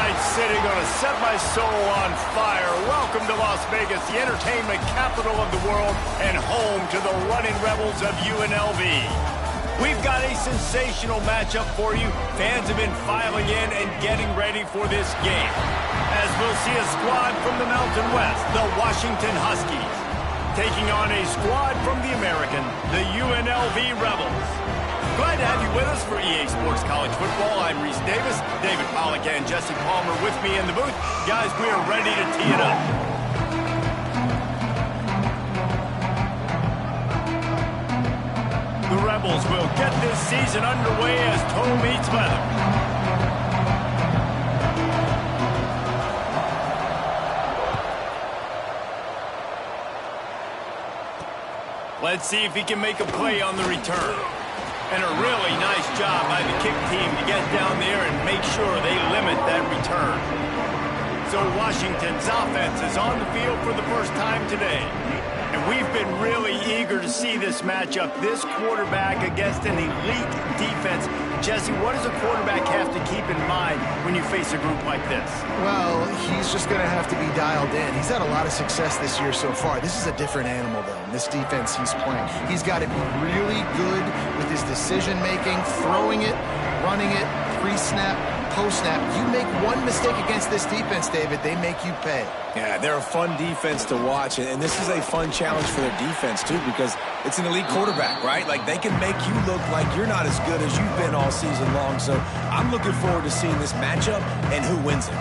Tonight's city gonna set my soul on fire. Welcome to Las Vegas, the entertainment capital of the world and home to the running rebels of UNLV. We've got a sensational matchup for you. Fans have been filing in and getting ready for this game. As we'll see a squad from the Mountain West, the Washington Huskies, taking on a squad from the American, the UNLV Rebels. Glad to have you with us for EA Sports College Football. I'm Reese Davis, David Pollack and Jesse Palmer with me in the booth. Guys, we are ready to tee it up. The Rebels will get this season underway as toe meets leather. Let's see if he can make a play on the return. And a really nice job by the kick team to get down there and make sure they limit that return. So Washington's offense is on the field for the first time today. And we've been really eager to see this matchup, this quarterback against an elite defense. Jesse, what does a quarterback have to keep in mind when you face a group like this? Well, he's just going to have to be dialed in. He's had a lot of success this year so far. This is a different animal, though, in this defense he's playing. He's got to be really good with his decision-making, throwing it, running it, pre-snap, post-snap. You make one mistake against this defense, David, they make you pay. Yeah, they're a fun defense to watch, and this is a fun challenge for their defense, too, because it's an elite quarterback, right? Like, they can make you look like you're not as good as you've been all season long, so I'm looking forward to seeing this matchup and who wins it.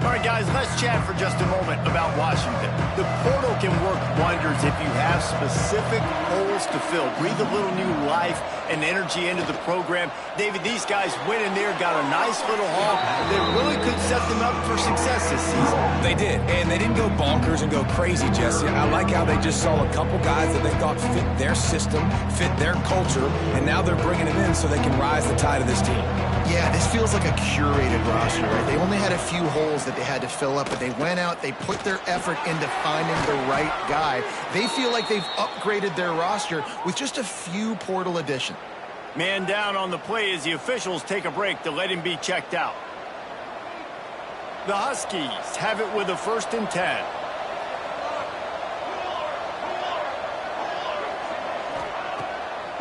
All right, guys, let's chat for just a moment about Washington. The portal can work wonders if you have specific holes to fill. Breathe a little new life and energy into the program. David, these guys went in there, got a nice little haul that really could set them up for success this season. They did, and they didn't go bonkers and go crazy, Jesse. I like how they just saw a couple guys that they thought fit their system, fit their culture, and now they're bringing them in so they can rise the tide of this team. Yeah, this feels like a curated roster, right? They only had a few holes that they had to fill up, but they went out, they put their effort into finding the right guy. They feel like they've upgraded their roster with just a few portal additions. Man down on the play as the officials take a break to let him be checked out. The Huskies have it with a 1st and 10.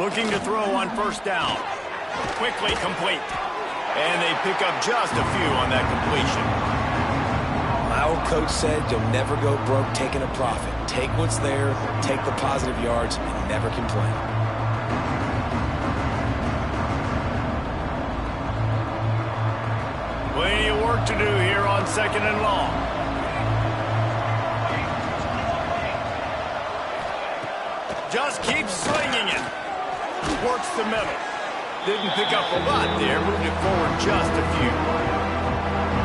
Looking to throw on 1st down. Quickly complete. And they pick up just a few on that completion. My old coach said you'll never go broke taking a profit. Take what's there, take the positive yards, and never complain. Plenty of work to do here on 2nd and long. Just keeps slinging it. Works the middle. Didn't pick up a lot there, moved it forward just a few.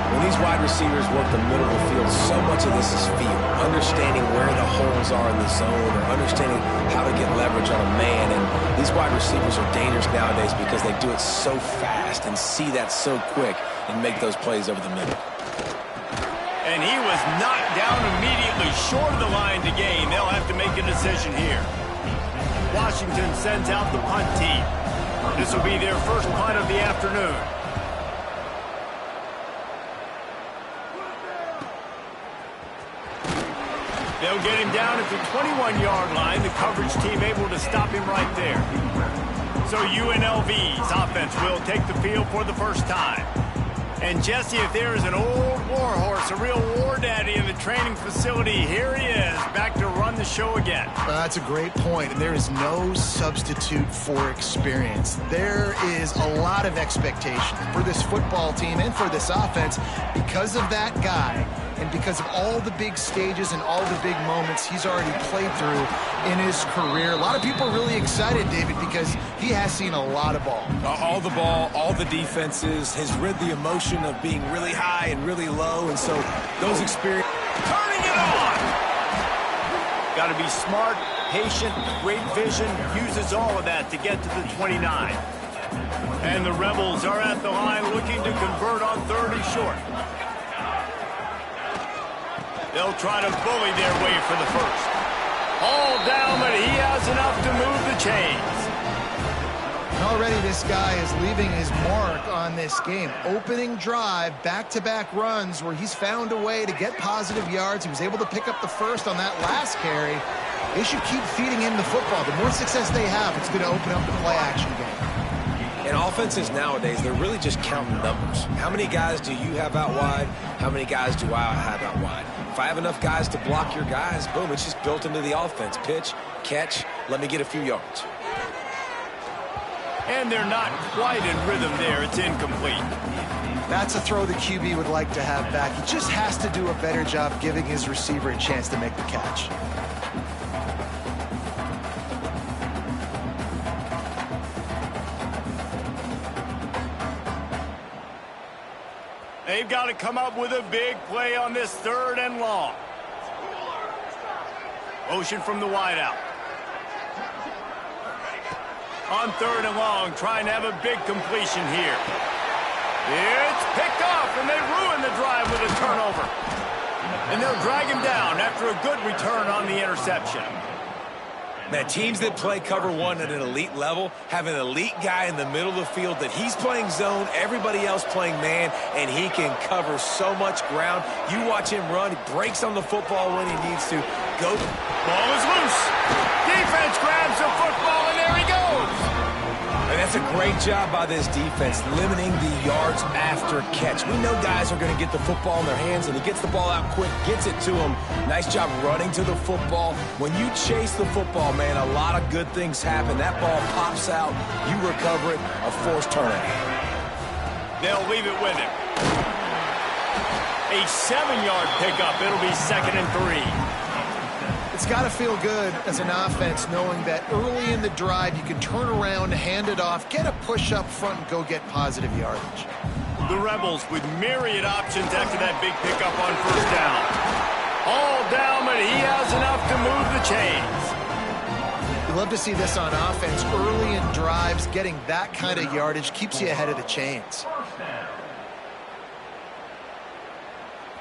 When these wide receivers work the middle of the field, so much of this is feel. Understanding where the holes are in the zone or understanding how to get leverage on a man. And these wide receivers are dangerous nowadays because they do it so fast and see that so quick and make those plays over the middle. And he was knocked down immediately short of the line to gain. They'll have to make a decision here. Washington sends out the punt team. This will be their first punt of the afternoon. They'll get him down at the 21-yard line. The coverage team able to stop him right there. So UNLV's offense will take the field for the first time. And Jesse, if there is an old war horse, a real war daddy in the training facility, here he is, back to run the show again. That's a great point, and there is no substitute for experience. There is a lot of expectation for this football team and for this offense because of that guy and because of all the big stages and all the big moments he's already played through in his career. A lot of people are really excited, David, because he has seen a lot of ball. All the ball, all the defenses, has rid the emotion of being really high and really low, and so those experiences... Turning it on! Got to be smart, patient, great vision, uses all of that to get to the 29. And the Rebels are at the line looking to convert on 3rd and short. They'll try to bully their way for the first. All down, but he has enough to move the chains. All already this guy is leaving his mark on this game. Opening drive, back-to-back runs where he's found a way to get positive yards. He was able to pick up the first on that last carry. They should keep feeding him the football. The more success they have, it's going to open up the play-action game. And offenses nowadays, they're really just counting numbers. How many guys do you have out wide? How many guys do I have out wide? If I have enough guys to block your guys, boom, it's just built into the offense. Pitch, catch, let me get a few yards. And they're not quite in rhythm there. It's incomplete. That's a throw the QB would like to have back. He just has to do a better job giving his receiver a chance to make the catch. They've got to come up with a big play on this 3rd and long. Motion from the wideout. On 3rd and long, trying to have a big completion here. It's picked off, and they ruin the drive with a turnover. And they'll drag him down after a good return on the interception. Man, teams that play cover one at an elite level have an elite guy in the middle of the field that he's playing zone, everybody else playing man, and he can cover so much ground. You watch him run, he breaks on the football when he needs to. Go. Ball is loose. Defense grabs the football, and there he goes. And that's a great job by this defense, limiting the yards after catch. We know guys are going to get the football in their hands, and he gets the ball out quick, gets it to him. Nice job running to the football. When you chase the football, man, a lot of good things happen. That ball pops out, you recover it, a forced turnover. They'll leave it with him. A 7-yard pickup. It'll be 2nd and 3. It's got to feel good as an offense knowing that early in the drive you can turn around, hand it off, get a push up front, and go get positive yardage. The Rebels with myriad options after that big pickup on 1st down. All down, but he has enough to move the chains. You love to see this on offense. Early in drives, getting that kind of yardage keeps you ahead of the chains.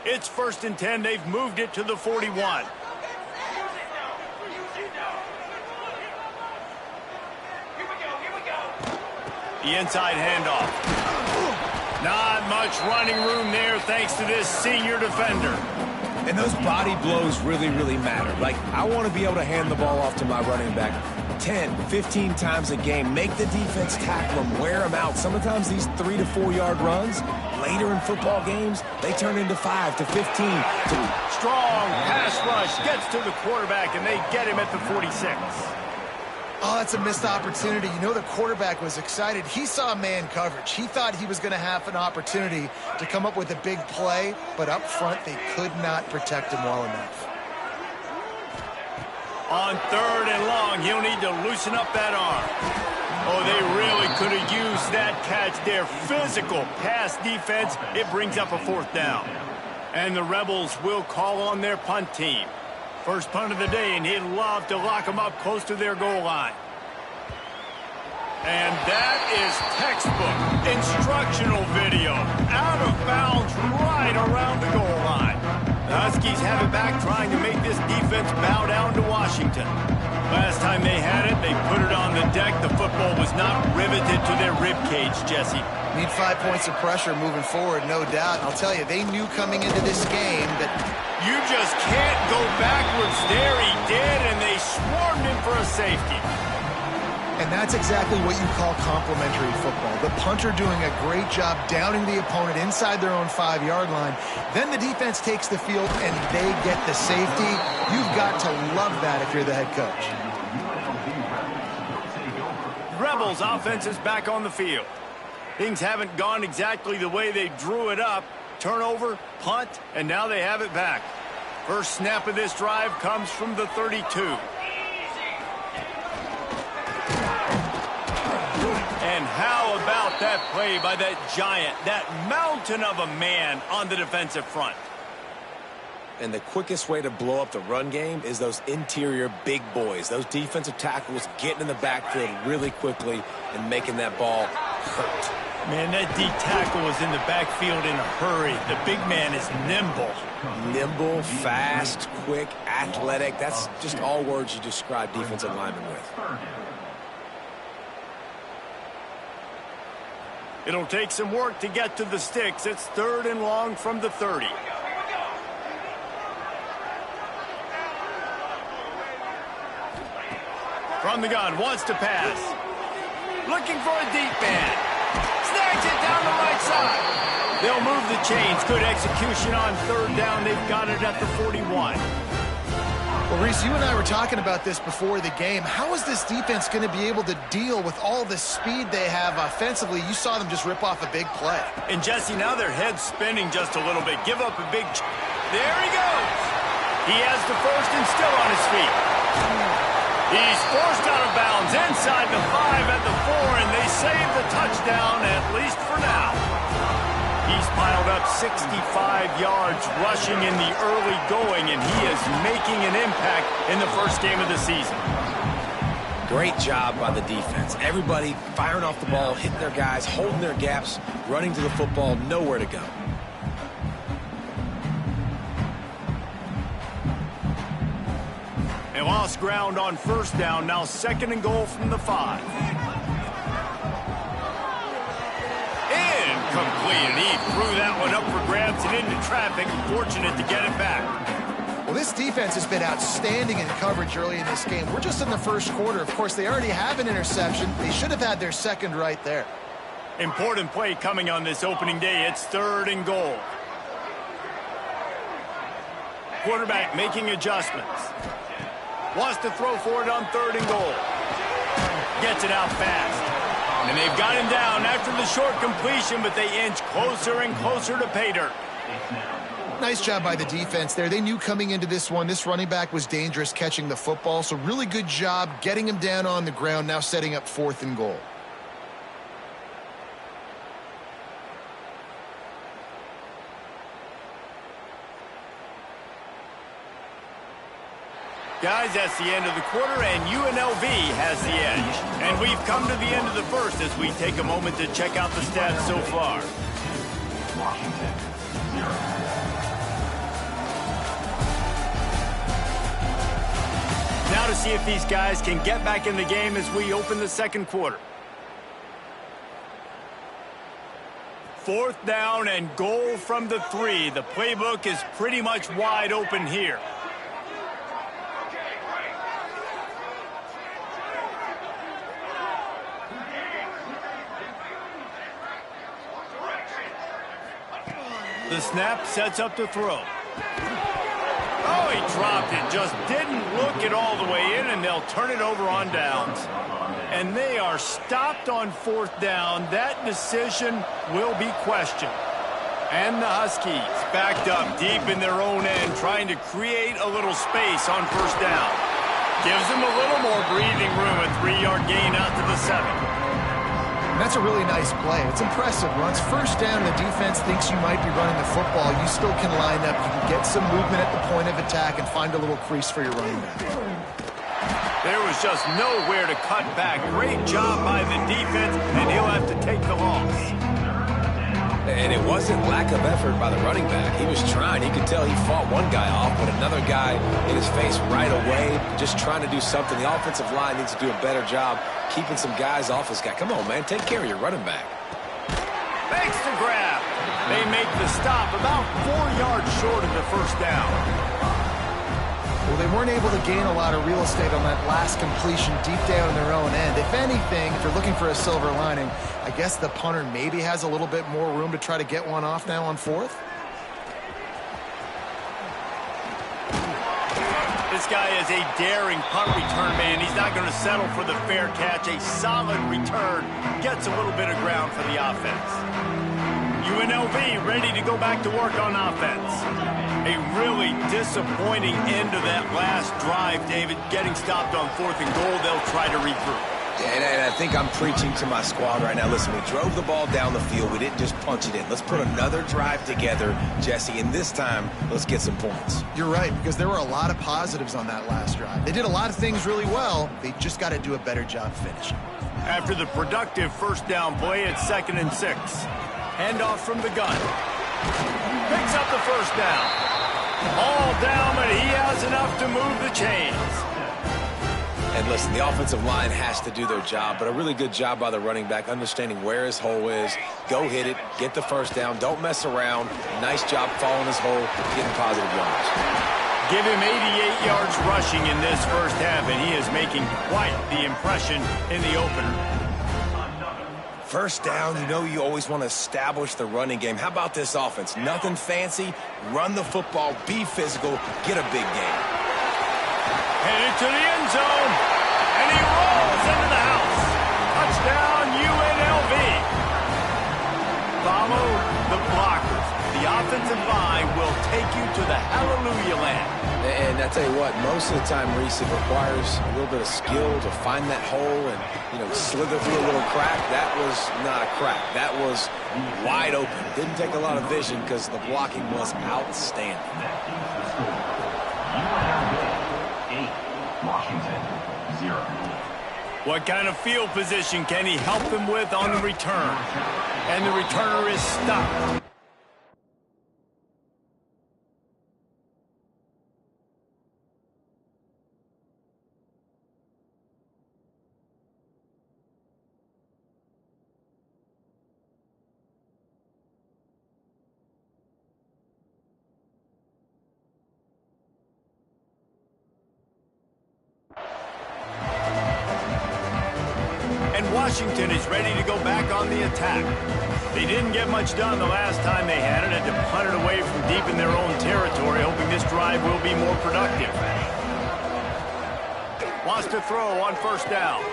It's 1st and 10. They've moved it to the 41. The inside handoff. Not much running room there thanks to this senior defender. And those body blows really, really matter. Like, I want to be able to hand the ball off to my running back 10, 15 times a game. Make the defense tackle them, wear them out. Sometimes these 3 to 4 yard runs, later in football games, they turn into 5 to 15. Strong pass rush gets to the quarterback, and they get him at the 46. Oh, that's a missed opportunity. You know the quarterback was excited. He saw man coverage. He thought he was going to have an opportunity to come up with a big play, but up front they could not protect him well enough. On 3rd and long, he'll need to loosen up that arm. Oh, they really could have used that catch there. Physical pass defense. It brings up a 4th down. And the Rebels will call on their punt team. First punt of the day, and he'd love to lock them up close to their goal line. And that is textbook instructional video. Out of bounds right around the goal line. The Huskies have it back, trying to make this defense bow down to Washington. Last time they had it, they put it on the deck. The football was not riveted to their rib cage, Jesse. Need 5 points of pressure moving forward, no doubt. And I'll tell you, they knew coming into this game that you just can't go backwards. There he did, and they swarmed him for a safety. And that's exactly what you call complementary football. The punter doing a great job downing the opponent inside their own 5-yard line. Then the defense takes the field, and they get the safety. You've got to love that if you're the head coach. Rebels offense is back on the field. Things haven't gone exactly the way they drew it up. Turnover, punt, and now they have it back. First snap of this drive comes from the 32. And how about that play by that giant, that mountain of a man on the defensive front? And the quickest way to blow up the run game is those interior big boys, those defensive tackles getting in the backfield really quickly and making that ball hurt. Man, that D tackle was in the backfield in a hurry. The big man is nimble. Nimble, fast, quick, athletic. That's just all words you describe defensive linemen with. It'll take some work to get to the sticks. It's 3rd and long from the 30. From the gun, wants to pass. Looking for a deep man. Snags it down the right side. They'll move the chains. Good execution on 3rd down. They've got it at the 41. Well, Reese, you and I were talking about this before the game. How is this defense going to be able to deal with all the speed they have offensively? You saw them just rip off a big play. And, Jesse, now their head's spinning just a little bit. Give up a big... There he goes. He has the first and still on his feet. He's forced out of bounds inside the 5 at the 4, and they save the touchdown, at least for now. He's piled up 65 yards rushing in the early going, and he is making an impact in the first game of the season. Great job by the defense. Everybody firing off the ball, hitting their guys, holding their gaps, running to the football, nowhere to go. They lost ground on 1st down, now 2nd and goal from the 5. Incomplete, and he threw that one up for grabs and into traffic. Fortunate to get it back. Well, this defense has been outstanding in coverage early in this game. We're just in the 1st quarter. Of course, they already have an interception. They should have had their 2nd right there. Important play coming on this opening day. It's 3rd and goal. Quarterback making adjustments. Wants to throw for it on 3rd and goal. Gets it out fast. And they've got him down after the short completion, but they inch closer and closer to pay dirt. Nice job by the defense there. They knew coming into this one, this running back was dangerous catching the football, so really good job getting him down on the ground, now setting up 4th and goal. Guys, that's the end of the quarter, and UNLV has the edge. And we've come to the end of the first as we take a moment to check out the stats so far. Now to see if these guys can get back in the game as we open the 2nd quarter. 4th down and goal from the 3. The playbook is pretty much wide open here. The snap sets up the throw. Oh, he dropped it. Just didn't look it all the way in, and they'll turn it over on downs. And they are stopped on 4th down. That decision will be questioned. And the Huskies backed up deep in their own end, trying to create a little space on 1st down. Gives them a little more breathing room, a 3-yard gain out to the 7. And that's a really nice play. It's impressive. Once 1st down, the defense thinks you might be running the football. You still can line up. You can get some movement at the point of attack and find a little crease for your running back. There was just nowhere to cut back. Great job by the defense, and he'll have to take the loss. And it wasn't lack of effort by the running back. He was trying. You could tell he fought one guy off, but another guy in his face right away, just trying to do something. The offensive line needs to do a better job keeping some guys off his guy. Come on, man. Take care of your running back. Makes the grab. They make the stop about 4 yards short of the 1st down. Well, they weren't able to gain a lot of real estate on that last completion deep down in their own end. If anything, if you're looking for a silver lining, I guess the punter maybe has a little bit more room to try to get one off now on 4th. This guy is a daring punt return man. He's not going to settle for the fair catch. A solid return. Gets a little bit of ground for the offense. UNLV ready to go back to work on offense. A really disappointing end to that last drive, David. Getting stopped on 4th and goal, they'll try to regroup. And I think I'm preaching to my squad right now. Listen, we drove the ball down the field. We didn't just punch it in. Let's put another drive together, Jesse, and this time, let's get some points. You're right, because there were a lot of positives on that last drive. They did a lot of things really well. They just got to do a better job finishing. After the productive 1st down play, it's 2nd and 6. Handoff from the gun. Picks up the 1st down. All down, but he has enough to move the chains. And listen, the offensive line has to do their job, but a really good job by the running back, understanding where his hole is. Go hit it, get the first down, don't mess around. Nice job following his hole, getting positive yards. Give him 88 yards rushing in this first half, and he is making quite the impression in the opener. First down, you know you always want to establish the running game. How about this offense? Nothing fancy. Run the football, be physical, get a big gain. Headed to the end zone, and he rolls into the house. Touchdown, UNLV. Follow the blockers. The offensive line will take you to the hallelujah land. And I tell you what, most of the time, Reese, it requires a little bit of skill to find that hole and, slither through a little crack. That was not a crack. That was wide open. Didn't take a lot of vision because the blocking was outstanding. Washington, 0. What kind of field position can he help them with on the return? And the returner is stopped. And Washington is ready to go back on the attack. They didn't get much done the last time they had it, had to punt it away from deep in their own territory, hoping this drive will be more productive. Wants to throw on first down.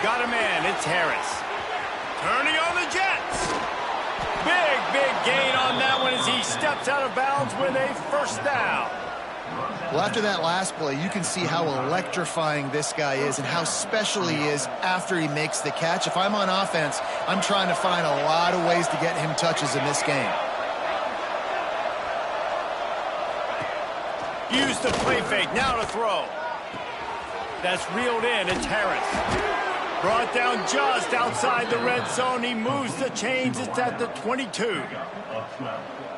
Got a man, it's Harris. Turning on the Jets. Big gain on that one as he steps out of bounds with a first down. Well, after that last play, you can see how electrifying this guy is and how special he is after he makes the catch. If I'm on offense, I'm trying to find a lot of ways to get him touches in this game. Use the play fake, now to throw. That's reeled in, it's Harris. Brought down just outside the red zone. He moves the chains, it's at the 22.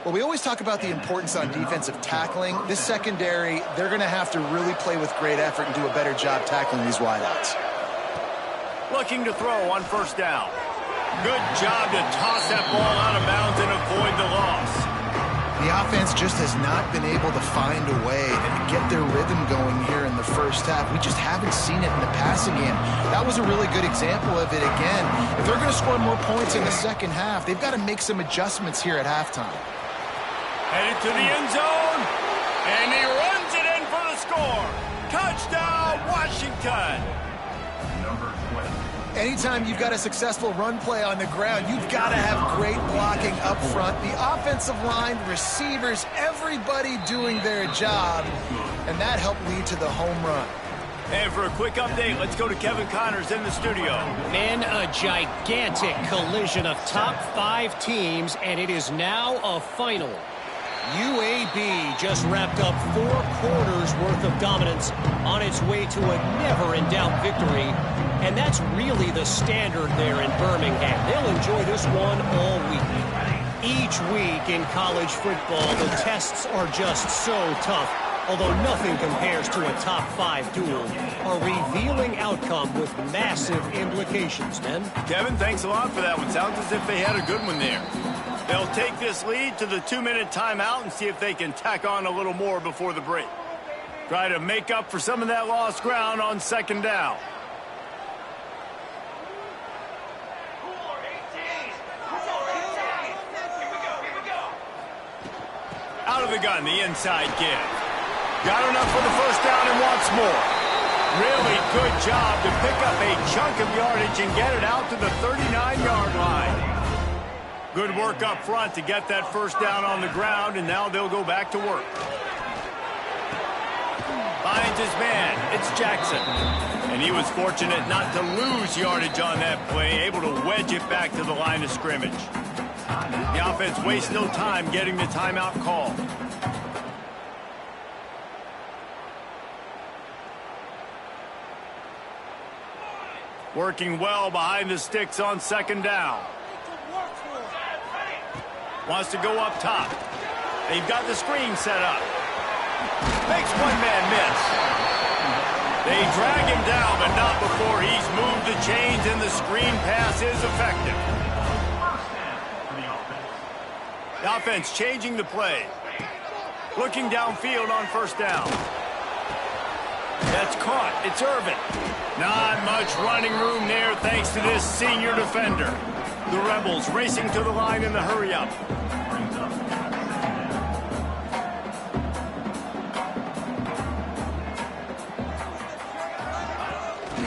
Well, we always talk about the importance on defensive tackling. This secondary, they're going to have to really play with great effort and do a better job tackling these wideouts. Looking to throw on first down. Good job to toss that ball out of bounds and avoid the loss. The offense just has not been able to find a way to get their rhythm going here in the first half. We just haven't seen it in the passing game. That was a really good example of it again. If they're going to score more points in the second half, they've got to make some adjustments here at halftime. Headed to the end zone, and he runs it in for the score. Touchdown, Washington. Number 20. Anytime you've got a successful run play on the ground, you've got to have great blocking up front. The offensive line, receivers, everybody doing their job, and that helped lead to the home run. And for a quick update, let's go to Kevin Connors in the studio. Men, a gigantic collision of top 5 teams, and it is now a final. UAB just wrapped up 4 quarters worth of dominance on its way to a never-in-doubt victory. And that's really the standard there in Birmingham. They'll enjoy this one all week. Each week in college football, the tests are just so tough. Although nothing compares to a top 5 duel. A revealing outcome with massive implications, men. Kevin, thanks a lot for that one. Sounds as if they had a good one there. They'll take this lead to the 2-minute timeout and see if they can tack on a little more before the break. Try to make up for some of that lost ground on second down. Out of the gun, the inside give. Got enough for the first down and wants more. Really good job to pick up a chunk of yardage and get it out to the 39-yard line. Good work up front to get that first down on the ground, and now they'll go back to work. Finds his man. It's Jackson. And he was fortunate not to lose yardage on that play, able to wedge it back to the line of scrimmage. The offense wastes no time getting the timeout call. Working well behind the sticks on second down. Wants to go up top. They've got the screen set up. Makes one man miss. They drag him down, but not before he's moved the chains and the screen pass is effective. The offense changing the play. Looking downfield on first down. That's caught. It's Irvin. Not much running room there thanks to this senior defender. The Rebels racing to the line in the hurry-up.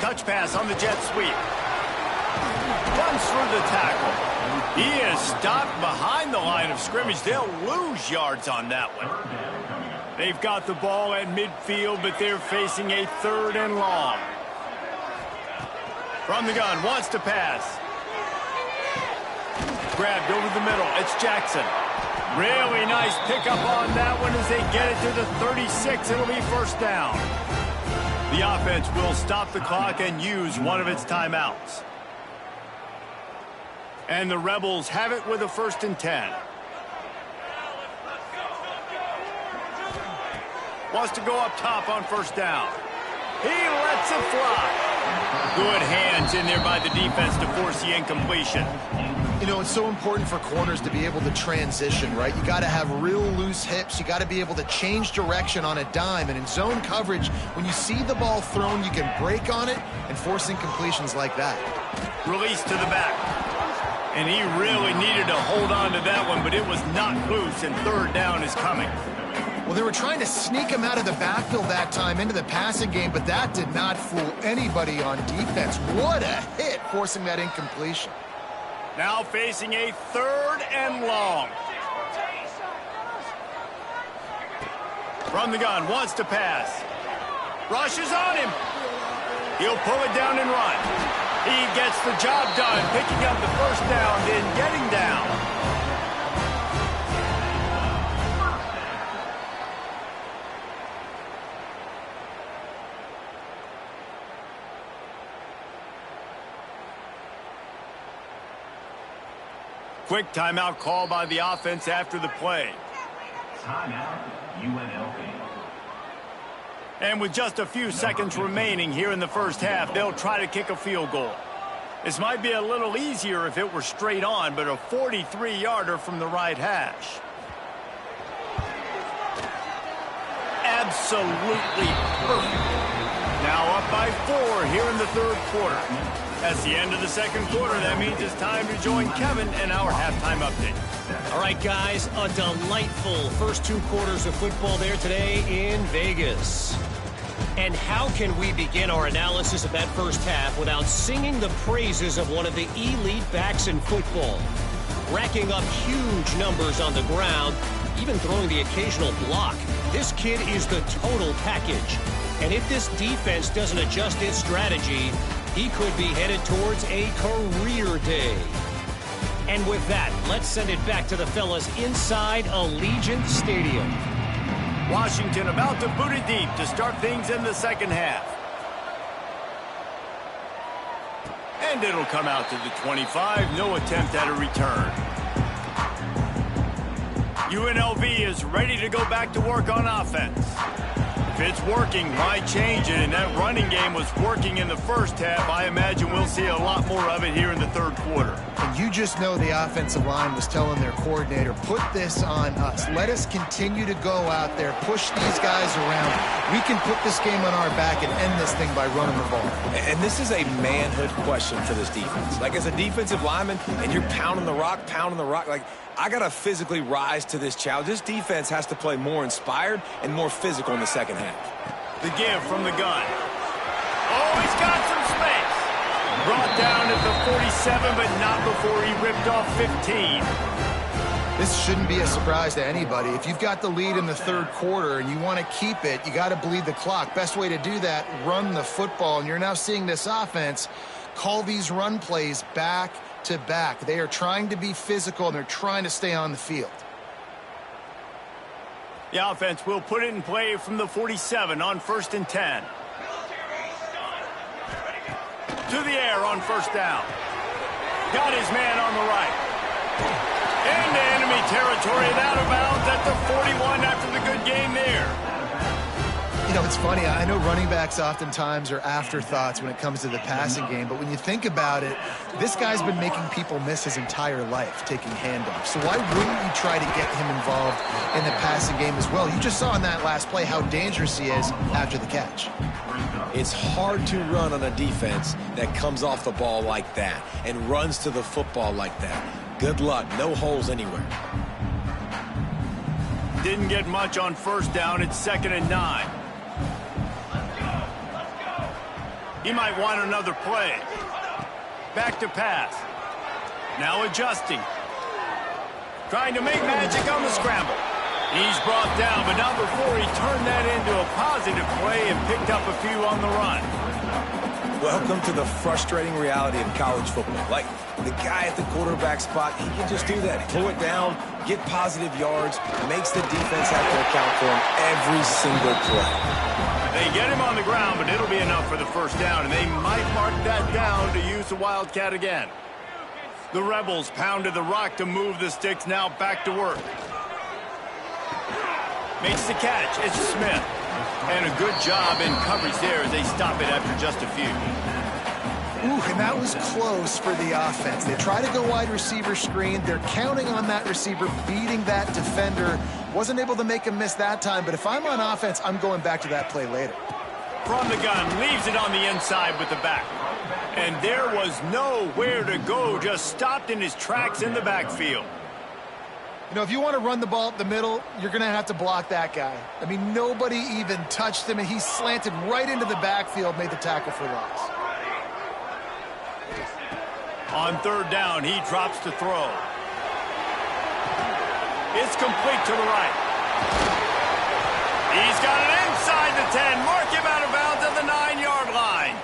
Touch pass on the jet sweep. Runs through the tackle. He is stopped behind the line of scrimmage. They'll lose yards on that one. They've got the ball at midfield, but they're facing a 3rd and long. From the gun, wants to pass. Grabbed over the middle. It's Jackson. Really nice pickup on that one as they get it to the 36. It'll be first down. The offense will stop the clock and use one of its timeouts. And the Rebels have it with a 1st and 10. Wants to go up top on first down. He lets it fly. Good hands in there by the defense to force the incompletion. You know, it's so important for corners to be able to transition, right? You got to have real loose hips. You got to be able to change direction on a dime. And in zone coverage, when you see the ball thrown, you can break on it and force incompletions like that. Release to the back. And he really needed to hold on to that one, but it was not loose, and 3rd down is coming. Well, they were trying to sneak him out of the backfield that time into the passing game, but that did not fool anybody on defense. What a hit, forcing that incompletion. Now facing a 3rd and long. From the gun, wants to pass. Rushes on him. He'll pull it down and run. He gets the job done, picking up the first down, then getting down. Quick timeout call by the offense after the play. Timeout, UNLV. And with just a few seconds remaining here in the first half, they'll try to kick a field goal. This might be a little easier if it were straight on, but a 43-yarder from the right hash. Absolutely perfect. Now up by 4 here in the 3rd quarter. That's the end of the 2nd quarter. That means it's time to join Kevin in our halftime update. All right, guys, a delightful first 2 quarters of football there today in Vegas. And how can we begin our analysis of that first half without singing the praises of one of the elite backs in football? Racking up huge numbers on the ground, even throwing the occasional block. This kid is the total package. And if this defense doesn't adjust its strategy, he could be headed towards a career day. And with that, let's send it back to the fellas inside Allegiant Stadium. Washington about to boot it deep to start things in the 2nd half. And it'll come out to the 25. No attempt at a return. UNLV is ready to go back to work on offense. If it's working, why change it? And that running game was working in the first half. I imagine we'll see a lot more of it here in the 3rd quarter. And you just know the offensive line was telling their coordinator, put this on us. Let us continue to go out there, push these guys around. We can put this game on our back and end this thing by running the ball. And this is a manhood question for this defense. Like, as a defensive lineman, and you're pounding the rock, like, I got to physically rise to this challenge. This defense has to play more inspired and more physical in the 2nd half. The give from the gun. Oh, he's got some space. Brought down at the 47, but not before he ripped off 15. This shouldn't be a surprise to anybody. If you've got the lead in the 3rd quarter and you want to keep it, you got to bleed the clock. Best way to do that, run the football. And you're now seeing this offense call these run plays back to back. They are trying to be physical, and they're trying to stay on the field. The offense will put it in play from the 47 on 1st and 10. To the air on first down. Got his man on the right. Into enemy territory and out of bounds at the 41 after the good game there. You know, it's funny. I know running backs oftentimes are afterthoughts when it comes to the passing game, but when you think about it, this guy's been making people miss his entire life taking handoffs. So why wouldn't you try to get him involved in the passing game as well? You just saw in that last play how dangerous he is after the catch. It's hard to run on a defense that comes off the ball like that and runs to the football like that. Good luck. No holes anywhere. Didn't get much on first down. It's 2nd and 9. He might want another play. Back to pass. Now adjusting. Trying to make magic on the scramble. He's brought down, but not before he turned that into a positive play and picked up a few on the run. Welcome to the frustrating reality of college football. Like, the guy at the quarterback spot, he can just do that. Pull it down, get positive yards, makes the defense have to account for him every single play. They get him on the ground, but it'll be enough for the first down, and they might mark that down to use the Wildcat again. The Rebels pounded the rock to move the sticks, now back to work. Makes the catch. It's Smith. And a good job in coverage there as they stop it after just a few. Ooh, and that was close for the offense. They try to go wide receiver screen. They're counting on that receiver beating that defender. Wasn't able to make him miss that time, but if I'm on offense, I'm going back to that play later. From the gun, leaves it on the inside with the back. And there was nowhere to go, just stopped in his tracks in the backfield. You know, if you want to run the ball up the middle, you're going to have to block that guy. I mean, nobody even touched him, and he slanted right into the backfield, made the tackle for loss. On 3rd down, he drops to throw. It's complete to the right. He's got it inside the 10. Mark him out of bounds at the 9-yard line.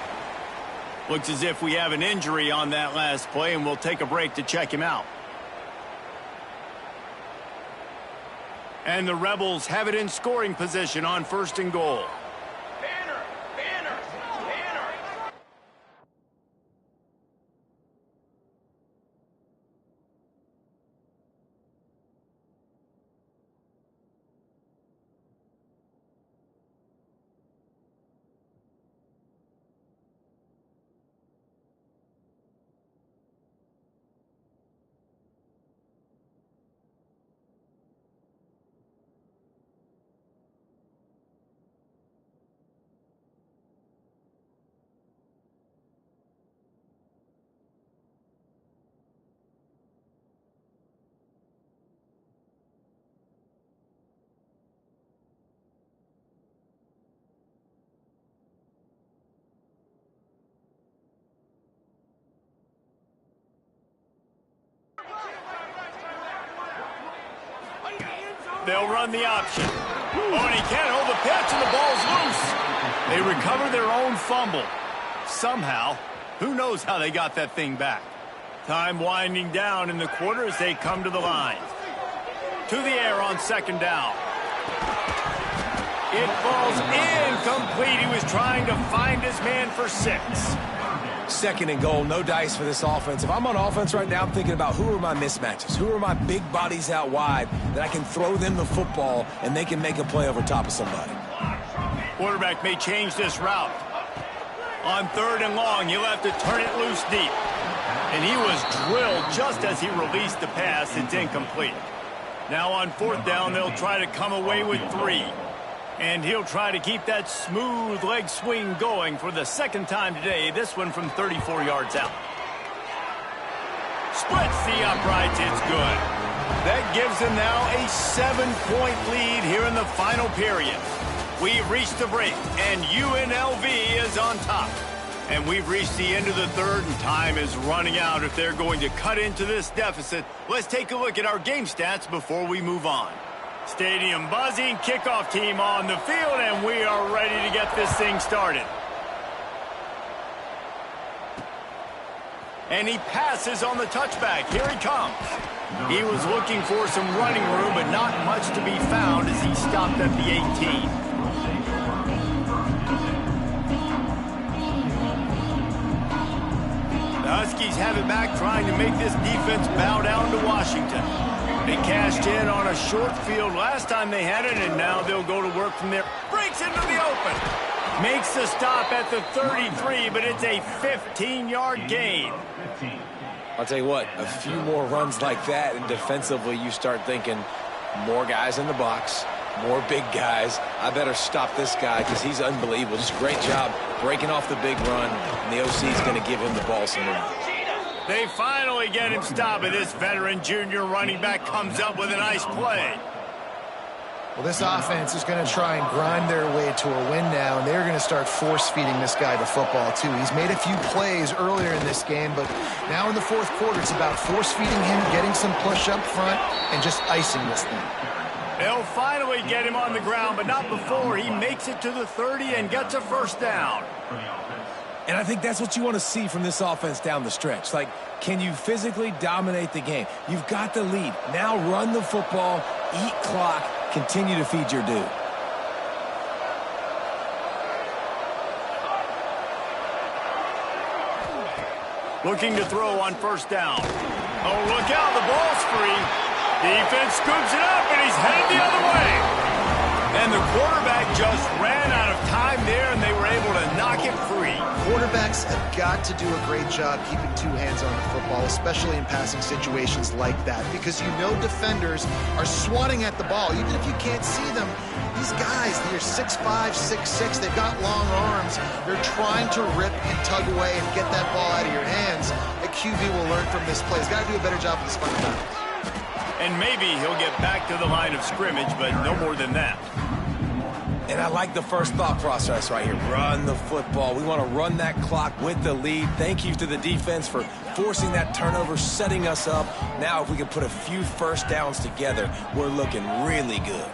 Looks as if we have an injury on that last play, and we'll take a break to check him out. And the Rebels have it in scoring position on 1st and goal. They'll run the option. Oh, and he can't hold the pitch, and the ball's loose. They recover their own fumble. Somehow, who knows how they got that thing back. Time winding down in the quarter as they come to the line. To the air on 2nd down. It falls incomplete. He was trying to find his man for 6. 2nd and goal, no dice for this offense. If I'm on offense right now, I'm thinking about who are my mismatches? Who are my big bodies out wide that I can throw them the football and they can make a play over top of somebody? Quarterback may change this route. On 3rd and long, he'll have to turn it loose deep. And he was drilled just as he released the pass. It's incomplete. Now on 4th down, they'll try to come away with 3. And he'll try to keep that smooth leg swing going for the 2nd time today, this one from 34 yards out. Splits the uprights, it's good. That gives them now a 7-point lead here in the final period. We've reached the break, and UNLV is on top. And we've reached the end of the 3rd, and time is running out if they're going to cut into this deficit. Let's take a look at our game stats before we move on. Stadium buzzing, kickoff team on the field, and we are ready to get this thing started. And he passes on the touchback. Here he comes. He was looking for some running room, but not much to be found as he stopped at the 18. The Huskies have it back, trying to make this defense bow down to Washington. They cashed in on a short field last time they had it, and now they'll go to work from there. Breaks into the open. Makes the stop at the 33, but it's a 15-yard gain. I'll tell you what, a few more runs like that, and defensively you start thinking more guys in the box, more big guys. I better stop this guy because he's unbelievable. Just a great job breaking off the big run, and the OC is going to give him the ball some more. They finally get him stopped, and this veteran junior running back comes up with a nice play. Well, this offense is going to try and grind their way to a win now, and they're going to start force-feeding this guy the football, too. He's made a few plays earlier in this game, but now in the fourth quarter, it's about force-feeding him, getting some push up front, and just icing this thing. They'll finally get him on the ground, but not before he makes it to the 30 and gets a first down. And I think that's what you want to see from this offense down the stretch. Like, can you physically dominate the game? You've got the lead. Now run the football, eat clock, continue to feed your dude. Looking to throw on first down. Oh, look out, the ball's free. Defense scoops it up, and he's headed the other way. And the quarterback just ran out of time there, and they were able to knock it free. Quarterbacks have got to do a great job keeping two hands on the football, especially in passing situations like that, because you know defenders are swatting at the ball. Even if you can't see them, these guys, they're 6'5", 6'6", they've got long arms. They're trying to rip and tug away and get that ball out of your hands. A QB will learn from this play. He's got to do a better job with his fundamentals. And maybe he'll get back to the line of scrimmage, but no more than that. And I like the first thought process right here. Run the football. We want to run that clock with the lead. Thank you to the defense for forcing that turnover, setting us up. Now if we can put a few first downs together, we're looking really good.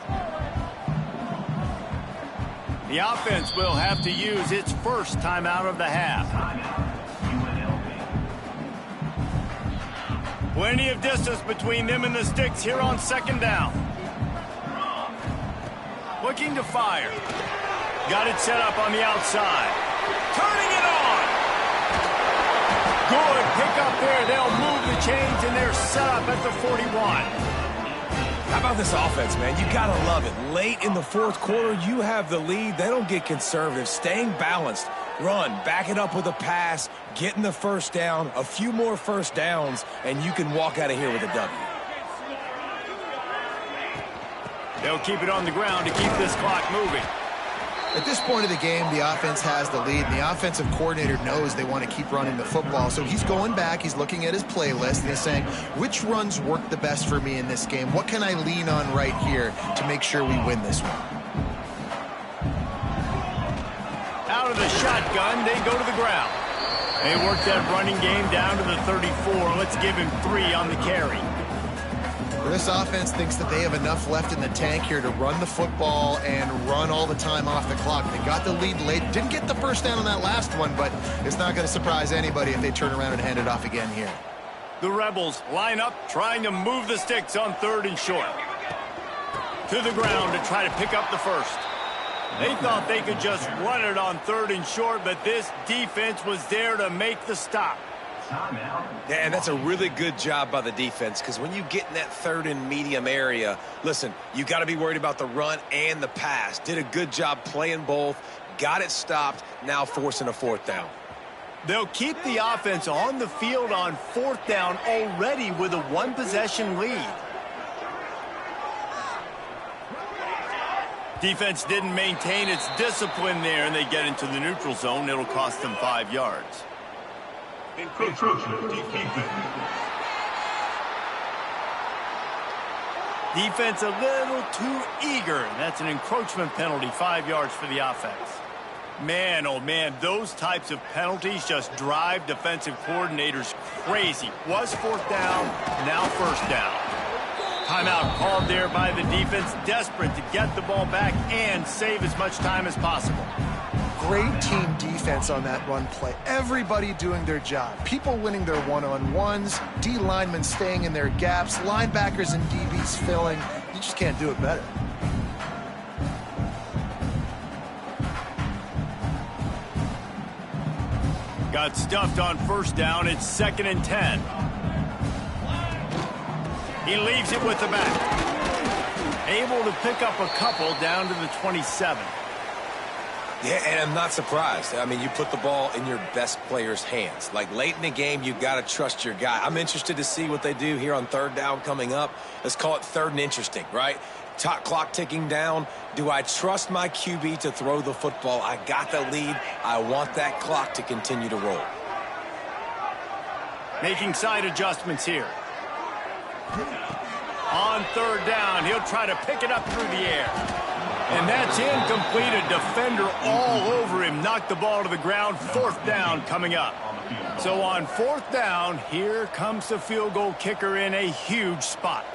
The offense will have to use its first timeout of the half. Plenty of distance between them and the sticks here on second down. Looking to fire. Got it set up on the outside. Turning it on. Good pick up there. They'll move the chains, and they're set up at the 41. How about this offense, man? You got to love it. Late in the fourth quarter, you have the lead. They don't get conservative. Staying balanced. Run, back it up with a pass, getting the first down, a few more first downs, and you can walk out of here with a W. They'll keep it on the ground to keep this clock moving. At this point of the game, the offense has the lead, and the offensive coordinator knows they want to keep running the football. So he's going back, he's looking at his playlist, and he's saying, which runs work the best for me in this game? What can I lean on right here to make sure we win this one? Out of the shotgun, they go to the ground. They work that running game down to the 34. Let's give him 3 on the carry. This offense thinks that they have enough left in the tank here to run the football and run all the time off the clock. They got the lead late. Didn't get the first down on that last one, but it's not going to surprise anybody if they turn around and hand it off again here. The Rebels line up, trying to move the sticks on 3rd and short. To the ground to try to pick up the first. They thought they could just run it on 3rd and short, but this defense was there to make the stop. Yeah, and that's a really good job by the defense, because when you get in that 3rd and medium area, listen, you got to be worried about the run and the pass. Did a good job playing both, got it stopped, now forcing a 4th down. They'll keep the offense on the field on 4th down already with a 1-possession lead. Defense didn't maintain its discipline there, and they get into the neutral zone. It'll cost them 5 yards. Defense a little too eager. That's an encroachment penalty, 5 yards for the offense. Man, oh man, those types of penalties just drive defensive coordinators crazy. Was 4th down, now 1st down. Timeout called there by the defense, desperate to get the ball back and save as much time as possible. Great team defense on that run play. Everybody doing their job. People winning their one-on-ones, D linemen staying in their gaps, linebackers and DBs filling. You just can't do it better. Got stuffed on 1st down. It's 2nd and 10. He leaves it with the back. Able to pick up a couple down to the 27. Yeah, and I'm not surprised. I mean, you put the ball in your best player's hands. Like, late in the game, you've got to trust your guy. I'm interested to see what they do here on third down coming up. Let's call it third and interesting, right? Top clock ticking down. Do I trust my QB to throw the football? I got the lead. I want that clock to continue to roll. Making side adjustments here. On third down, he'll try to pick it up through the air. And that's incomplete. A defender all over him. Knocked the ball to the ground. Fourth down coming up. So on fourth down, here comes the field goal kicker in a huge spot.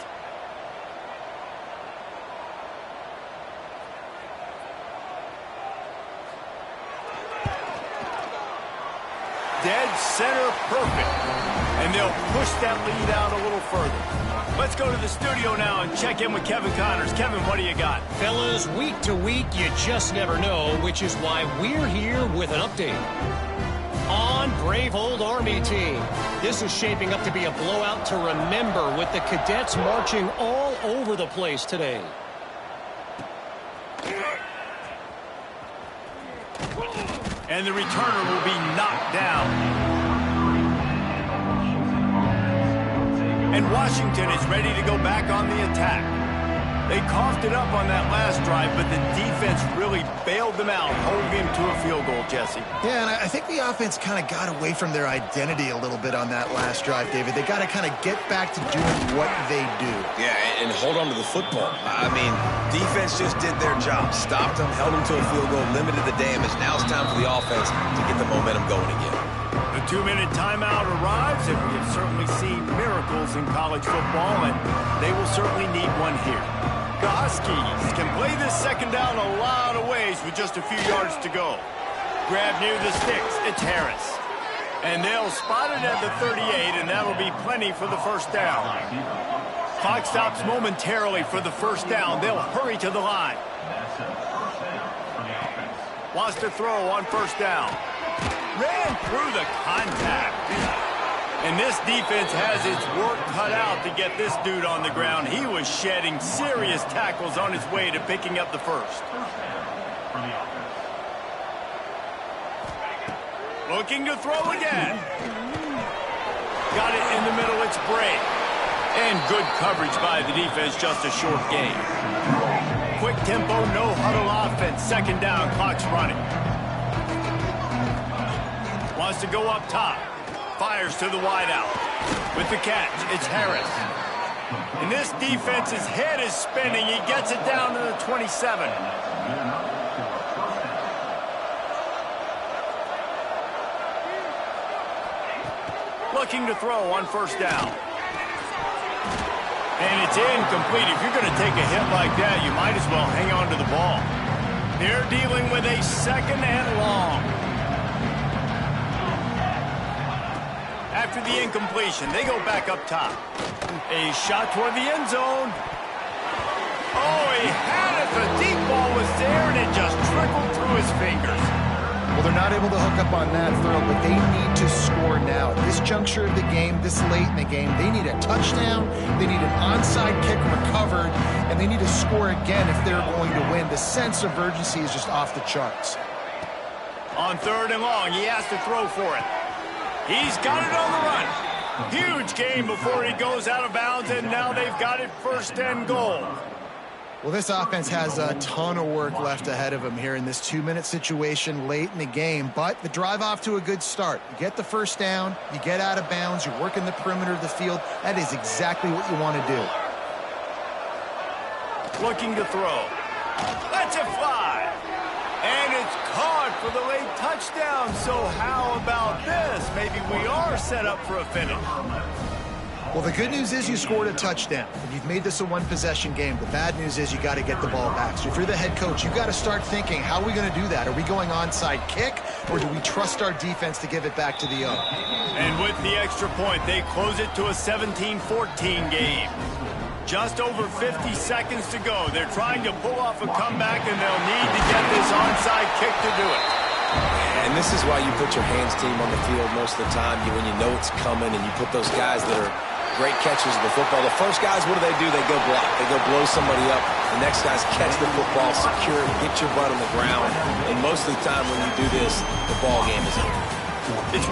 Dead center perfect. And they'll push that lead out a little further. Let's go to the studio now and check in with Kevin Connors. Kevin, what do you got? Fellas, week to week, you just never know, which is why we're here with an update on Brave Old Army team. This is shaping up to be a blowout to remember with the cadets marching all over the place today. And the returner will be knocked down. And Washington is ready to go back on the attack. They coughed it up on that last drive, but the defense really bailed them out, holding him to a field goal, Jesse. Yeah, and I think the offense kind of got away from their identity a little bit on that last drive, David. They got to kind of get back to doing what they do. Yeah, and hold on to the football. I mean, defense just did their job. Stopped them, held them to a field goal, limited the damage. Now it's time for the offense to get the momentum going again. The 2-minute timeout arrives, and we have certainly seen miracles in college football, and they will certainly need one here. Goskis can play this second down a lot of ways with just a few yards to go. Grab near the sticks. It's Harris. And they'll spot it at the 38, and that'll be plenty for the first down. Clock stops momentarily for the first down. They'll hurry to the line. Wants to throw on first down. Ran through the contact. And this defense has its work cut out to get this dude on the ground. He was shedding serious tackles on his way to picking up the first. Looking to throw again. Got it in the middle. It's Bray. And good coverage by the defense. Just a short gain. Quick tempo, no huddle offense. Second down, clock's running. Wants to go up top. Fires to the wideout. With the catch, it's Harris. And this defense's head is spinning. He gets it down to the 27. Looking to throw on first down. And it's incomplete. If you're going to take a hit like that, you might as well hang on to the ball. They're dealing with a second and long. After the incompletion, they go back up top. A shot toward the end zone. Oh, he had it. The deep ball was there, and it just trickled through his fingers. Well, they're not able to hook up on that throw, but they need to score now. At this juncture of the game, this late in the game, they need a touchdown, they need an onside kick recovered, and they need to score again if they're going to win. The sense of urgency is just off the charts. On third and long, he has to throw for it. He's got it on the run. Huge gain before he goes out of bounds, and now they've got it first and goal. Well, this offense has a ton of work left ahead of them here in this 2-minute situation late in the game, but the drive off to a good start. You get the first down, you get out of bounds, you're working the perimeter of the field. That is exactly what you want to do. Looking to throw. Lets it fly. And it's caught for the late touchdown. So how about this? Maybe we are set up for a finish. Well, the good news is you scored a touchdown, and you've made this a one-possession game. The bad news is you got to get the ball back. So if you're the head coach, you've got to start thinking, how are we going to do that? Are we going onside kick, or do we trust our defense to give it back to the O? And with the extra point, they close it to a 17-14 game. Just over 50 seconds to go. They're trying to pull off a comeback, and they'll need to get this onside kick to do it. And this is why you put your hands team on the field most of the time. When you know it's coming, and you put those guys that are great catchers of the football. The first guys, what do? They go block. They go blow somebody up. The next guys catch the football, secure it, get your butt on the ground. And most of the time when you do this, the ball game is over. It's